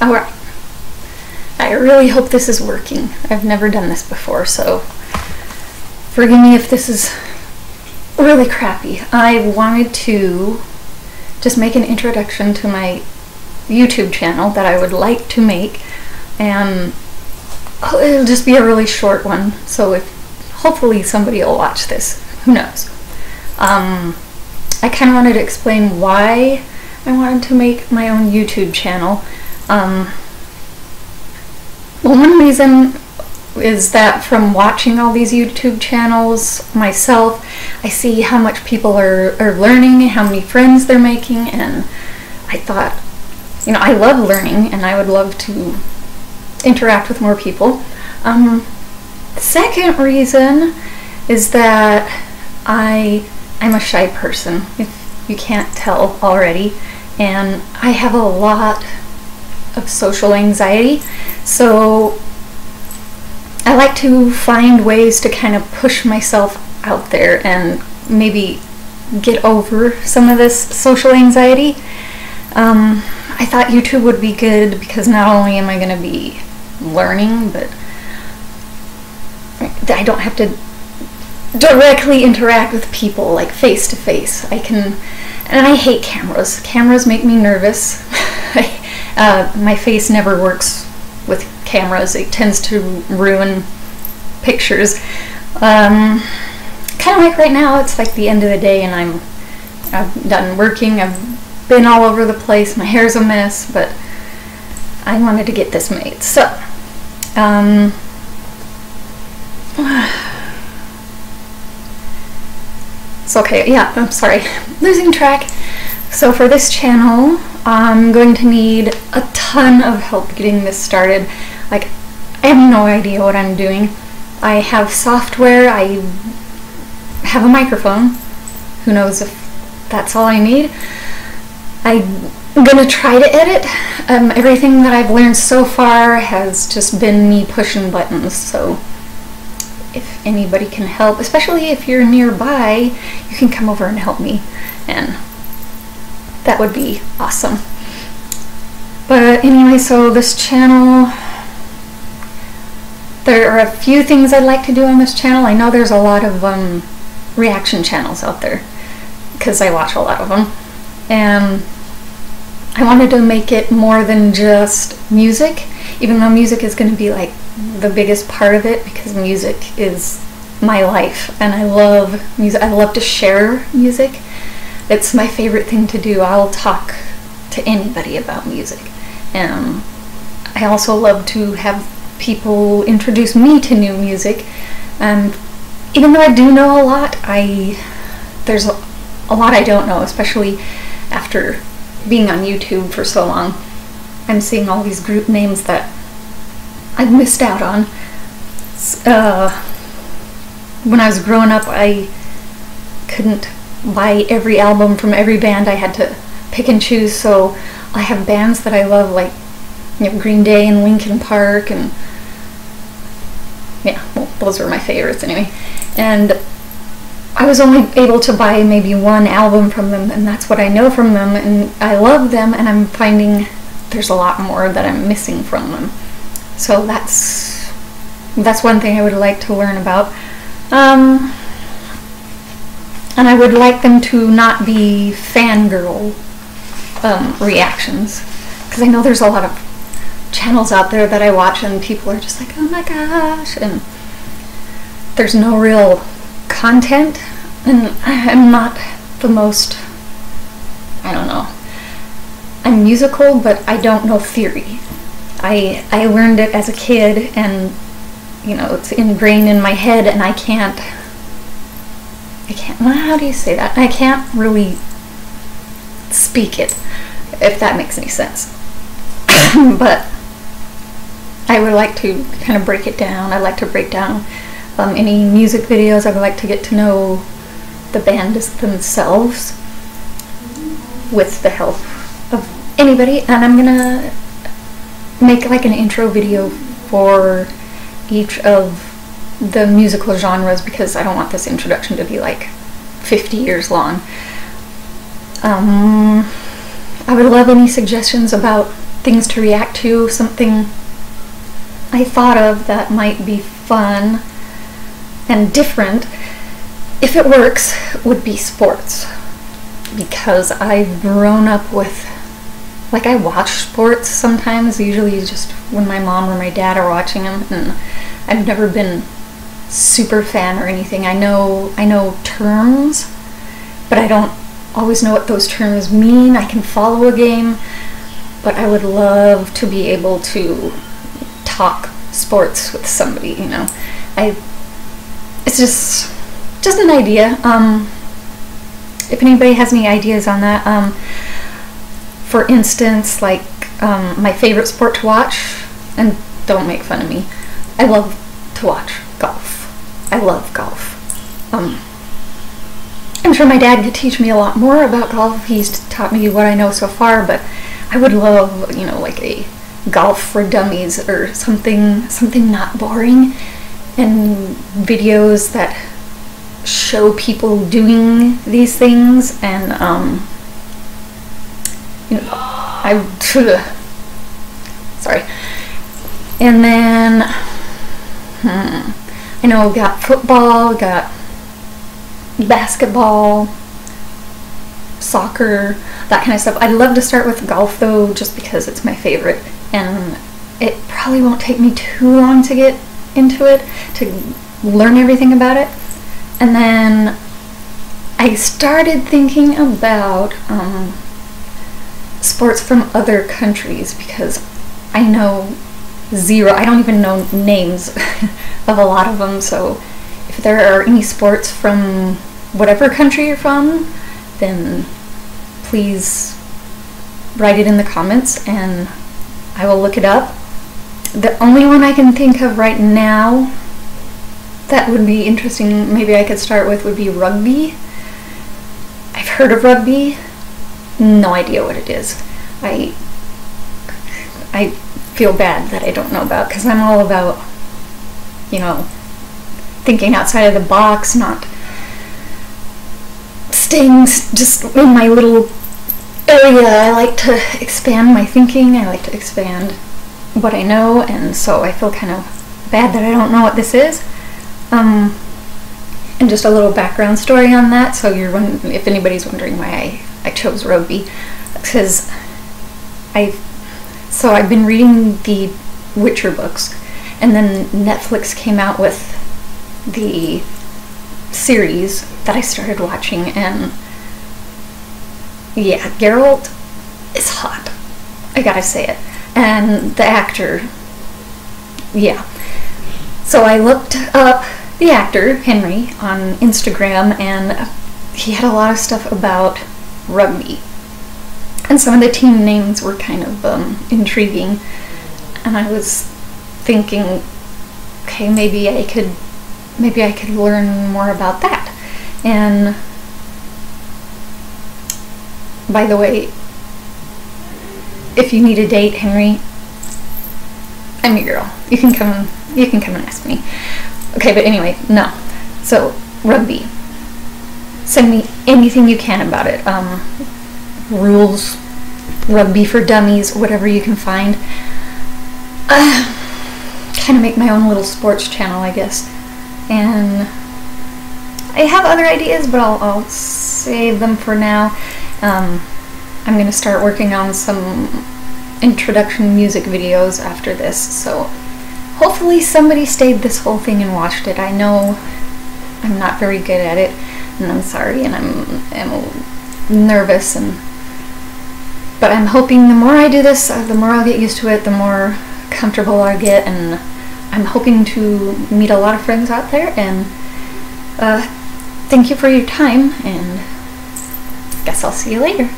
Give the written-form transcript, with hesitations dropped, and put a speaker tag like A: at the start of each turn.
A: Alright. I really hope this is working. I've never done this before, so forgive me if this is really crappy. I wanted to just make an introduction to my YouTube channel that I would like to make, and it'll just be a really short one, so if hopefully somebody will watch this. Who knows? I kind of wanted to explain why I wanted to make my own YouTube channel. Well, one reason is that from watching all these YouTube channels myself, I see how much people are learning, how many friends they're making, and I thought, you know, I love learning and I would love to interact with more people. The second reason is that I'm a shy person, if you can't tell already, and I have a lot of social anxiety, so I like to find ways to kind of push myself out there and maybe get over some of this social anxiety. I thought YouTube would be good because not only am I going to be learning, but I don't have to directly interact with people like face to face. I can, and I hate cameras. Cameras make me nervous. My face never works with cameras. It tends to ruin pictures. Kind of like right now, it's like the end of the day and I've done working. I've been all over the place. My hair's a mess, but I wanted to get this made. So, it's okay. Yeah, I'm sorry. Losing track. So for this channel, I'm going to need a ton of help getting this started. Like, I have no idea what I'm doing. I have software, I have a microphone. Who knows if that's all I need. I'm gonna try to edit. Everything that I've learned so far has just been me pushing buttons, so if anybody can help, especially if you're nearby, you can come over and help me, and that would be awesome. But anyway, so this channel, there are a few things I'd like to do on this channel. I know there's a lot of reaction channels out there because I watch a lot of them, and I wanted to make it more than just music, even though music is going to be like the biggest part of it because music is my life and I love music. I love to share music. It's my favorite thing to do. I'll talk to anybody about music, and I also love to have people introduce me to new music. And even though I do know a lot, there's a lot I don't know, especially after being on YouTube for so long. I'm seeing all these group names that I've missed out on. When I was growing up, I couldn't buy every album from every band. I had to pick and choose, so I have bands that I love, like, you know, Green Day and Linkin Park, and yeah, well, those were my favorites anyway. And I was only able to buy maybe one album from them, and that's what I know from them, and I love them, and I'm finding there's a lot more that I'm missing from them. So that's one thing I would like to learn about. And I would like them to not be fangirl reactions, because I know there's a lot of channels out there that I watch and people are just like, oh my gosh, and there's no real content, and I'm not the most, I don't know, I'm musical, but I don't know theory. I learned it as a kid, and you know, it's ingrained in my head, and I can't, well, how do you say that? I can't really speak it, if that makes any sense. But I would like to kind of break it down. I'd like to break down any music videos. I would like to get to know the band themselves with the help of anybody, and I'm gonna make like an intro video for each of the musical genres because I don't want this introduction to be like 50 years long. I would love any suggestions about things to react to, something I thought of that might be fun and different, if it works, would be sports. Because I've grown up with, like, I watch sports sometimes, usually just when my mom or my dad are watching them, and I've never been super fan or anything. I know terms, but I don't always know what those terms mean. I can follow a game, but I would love to be able to talk sports with somebody, you know. It's just an idea. If anybody has any ideas on that, for instance, like my favorite sport to watch, and don't make fun of me, I love to watch golf. I love golf. I'm sure my dad could teach me a lot more about golf. He's taught me what I know so far, but I would love, you know, like a golf for dummies or something not boring, and videos that show people doing these things, and you know, sorry. And then I know we got football, got basketball, soccer, that kind of stuff. I'd love to start with golf though, just because it's my favorite, and it probably won't take me too long to get into it, to learn everything about it. And then I started thinking about sports from other countries, because I know zero, I don't even know names of a lot of them, so if there are any sports from whatever country you're from, then please write it in the comments and I will look it up. The only one I can think of right now that would be interesting, maybe I could start with, would be rugby. I've heard of rugby, no idea what it is. I feel bad that I don't know about, because I'm all about, you know, thinking outside of the box, not staying just in my little area. I like to expand my thinking, I like to expand what I know, and so I feel kind of bad that I don't know what this is. And just a little background story on that, so if anybody's wondering why I chose rugby, because I've been reading the Witcher books, and then Netflix came out with the series that I started watching, and yeah, Geralt is hot, I gotta say it, and the actor, yeah. So I looked up the actor, Henry, on Instagram, and he had a lot of stuff about rugby. And some of the team names were kind of intriguing. And I was thinking, okay, maybe I could learn more about that. And by the way, if you need a date, Henry, I'm your girl. You can come and ask me. Okay, but anyway, no. So, rugby. Send me anything you can about it. Rules, rugby for dummies, whatever you can find. Kind of make my own little sports channel, I guess. And I have other ideas, but I'll save them for now. I'm going to start working on some introduction music videos after this, so hopefully somebody stayed this whole thing and watched it. I know I'm not very good at it, and I'm sorry, and I'm nervous, but I'm hoping the more I do this, the more I'll get used to it, the more comfortable I'll get, and I'm hoping to meet a lot of friends out there, and thank you for your time, and guess I'll see you later.